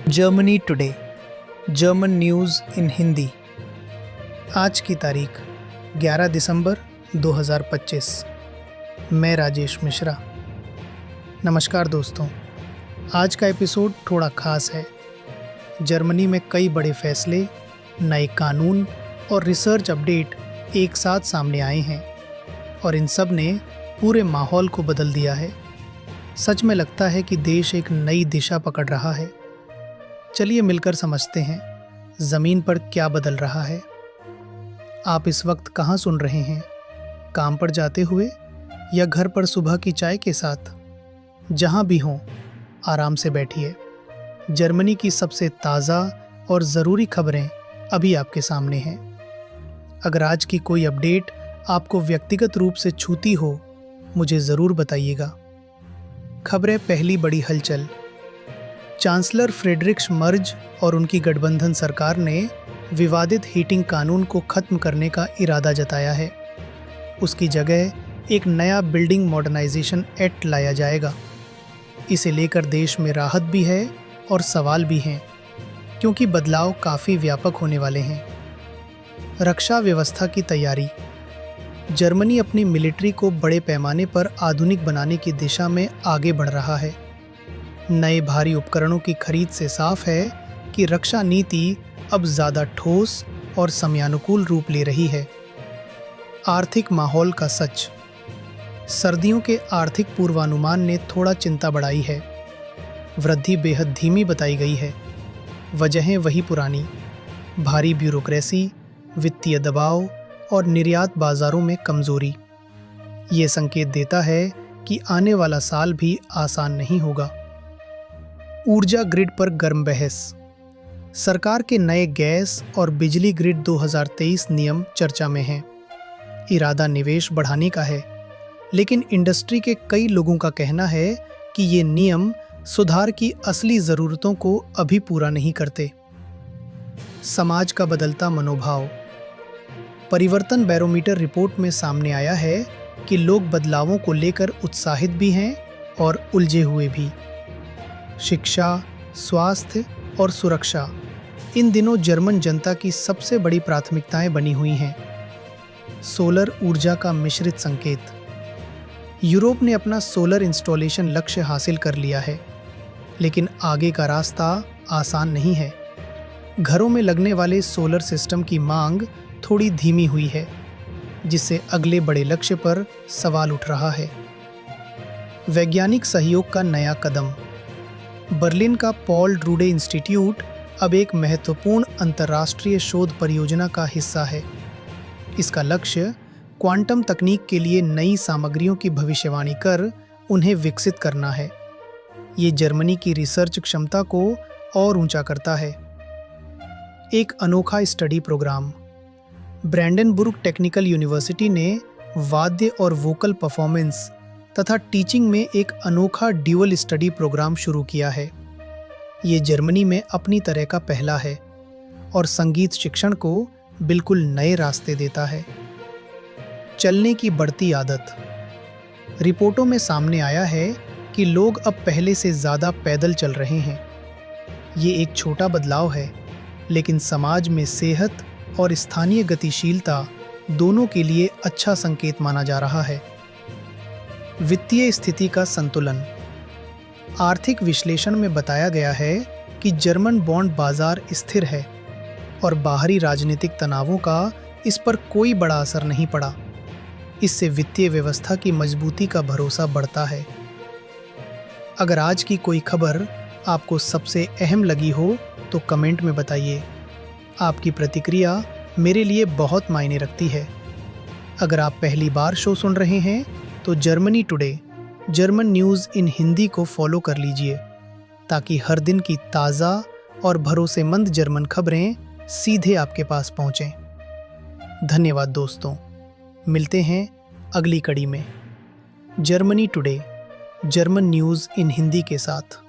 Germany today, German news इन हिंदी। आज की तारीख 11 दिसंबर 2025। मैं राजेश मिश्रा। नमस्कार दोस्तों, आज का एपिसोड थोड़ा खास है। जर्मनी में कई बड़े फैसले, नए कानून और रिसर्च अपडेट एक साथ सामने आए हैं और इन सब ने पूरे माहौल को बदल दिया है। सच में लगता है कि देश एक नई दिशा पकड़ रहा है। चलिए मिलकर समझते हैं ज़मीन पर क्या बदल रहा है। आप इस वक्त कहाँ सुन रहे हैं? काम पर जाते हुए या घर पर सुबह की चाय के साथ? जहाँ भी हों, आराम से बैठिए। जर्मनी की सबसे ताज़ा और ज़रूरी खबरें अभी आपके सामने हैं। अगर आज की कोई अपडेट आपको व्यक्तिगत रूप से छूती हो, मुझे ज़रूर बताइएगा। खबरें। पहली बड़ी हलचल। चांसलर फ्रेडरिक मर्ज और उनकी गठबंधन सरकार ने विवादित हीटिंग कानून को खत्म करने का इरादा जताया है। उसकी जगह एक नया बिल्डिंग मॉडर्नाइजेशन एक्ट लाया जाएगा। इसे लेकर देश में राहत भी है और सवाल भी हैं, क्योंकि बदलाव काफ़ी व्यापक होने वाले हैं। रक्षा व्यवस्था की तैयारी। जर्मनी अपनी मिलिट्री को बड़े पैमाने पर आधुनिक बनाने की दिशा में आगे बढ़ रहा है। नए भारी उपकरणों की खरीद से साफ है कि रक्षा नीति अब ज़्यादा ठोस और समयानुकूल रूप ले रही है। आर्थिक माहौल का सच। सर्दियों के आर्थिक पूर्वानुमान ने थोड़ा चिंता बढ़ाई है। वृद्धि बेहद धीमी बताई गई है। वजहें वही पुरानी: भारी ब्यूरोक्रेसी, वित्तीय दबाव और निर्यात बाजारों में कमजोरी। ये संकेत देता है कि आने वाला साल भी आसान नहीं होगा। ऊर्जा ग्रिड पर गर्म बहस। सरकार के नए गैस और बिजली ग्रिड 2023 नियम चर्चा में हैं। इरादा निवेश बढ़ाने का है, लेकिन इंडस्ट्री के कई लोगों का कहना है कि ये नियम सुधार की असली ज़रूरतों को अभी पूरा नहीं करते। समाज का बदलता मनोभाव। परिवर्तन बैरोमीटर रिपोर्ट में सामने आया है कि लोग बदलावों को लेकर उत्साहित भी हैं और उलझे हुए भी। शिक्षा, स्वास्थ्य और सुरक्षा इन दिनों जर्मन जनता की सबसे बड़ी प्राथमिकताएं बनी हुई हैं। सोलर ऊर्जा का मिश्रित संकेत। यूरोप ने अपना सोलर इंस्टॉलेशन लक्ष्य हासिल कर लिया है, लेकिन आगे का रास्ता आसान नहीं है। घरों में लगने वाले सोलर सिस्टम की मांग थोड़ी धीमी हुई है, जिससे अगले बड़े लक्ष्य पर सवाल उठ रहा है। वैज्ञानिक सहयोग का नया कदम। बर्लिन का पॉल ड्रूडे इंस्टीट्यूट अब एक महत्वपूर्ण अंतर्राष्ट्रीय शोध परियोजना का हिस्सा है। इसका लक्ष्य क्वांटम तकनीक के लिए नई सामग्रियों की भविष्यवाणी कर उन्हें विकसित करना है। ये जर्मनी की रिसर्च क्षमता को और ऊंचा करता है। एक अनोखा स्टडी प्रोग्राम। ब्रैंडेनबुर्ग टेक्निकल यूनिवर्सिटी ने वाद्य और वोकल परफॉर्मेंस तथा टीचिंग में एक अनोखा ड्यूअल स्टडी प्रोग्राम शुरू किया है। ये जर्मनी में अपनी तरह का पहला है और संगीत शिक्षण को बिल्कुल नए रास्ते देता है। चलने की बढ़ती आदत। रिपोर्टों में सामने आया है कि लोग अब पहले से ज़्यादा पैदल चल रहे हैं। ये एक छोटा बदलाव है, लेकिन समाज में सेहत और स्थानीय गतिशीलता दोनों के लिए अच्छा संकेत माना जा रहा है। वित्तीय स्थिति का संतुलन। आर्थिक विश्लेषण में बताया गया है कि जर्मन बॉन्ड बाजार स्थिर है और बाहरी राजनीतिक तनावों का इस पर कोई बड़ा असर नहीं पड़ा। इससे वित्तीय व्यवस्था की मजबूती का भरोसा बढ़ता है। अगर आज की कोई खबर आपको सबसे अहम लगी हो तो कमेंट में बताइए। आपकी प्रतिक्रिया मेरे लिए बहुत मायने रखती है। अगर आप पहली बार शो सुन रहे हैं तो जर्मनी टुडे, जर्मन न्यूज़ इन हिंदी को फॉलो कर लीजिए, ताकि हर दिन की ताज़ा और भरोसेमंद जर्मन खबरें सीधे आपके पास पहुँचें। धन्यवाद दोस्तों, मिलते हैं अगली कड़ी में। जर्मनी टुडे, जर्मन न्यूज़ इन हिंदी के साथ।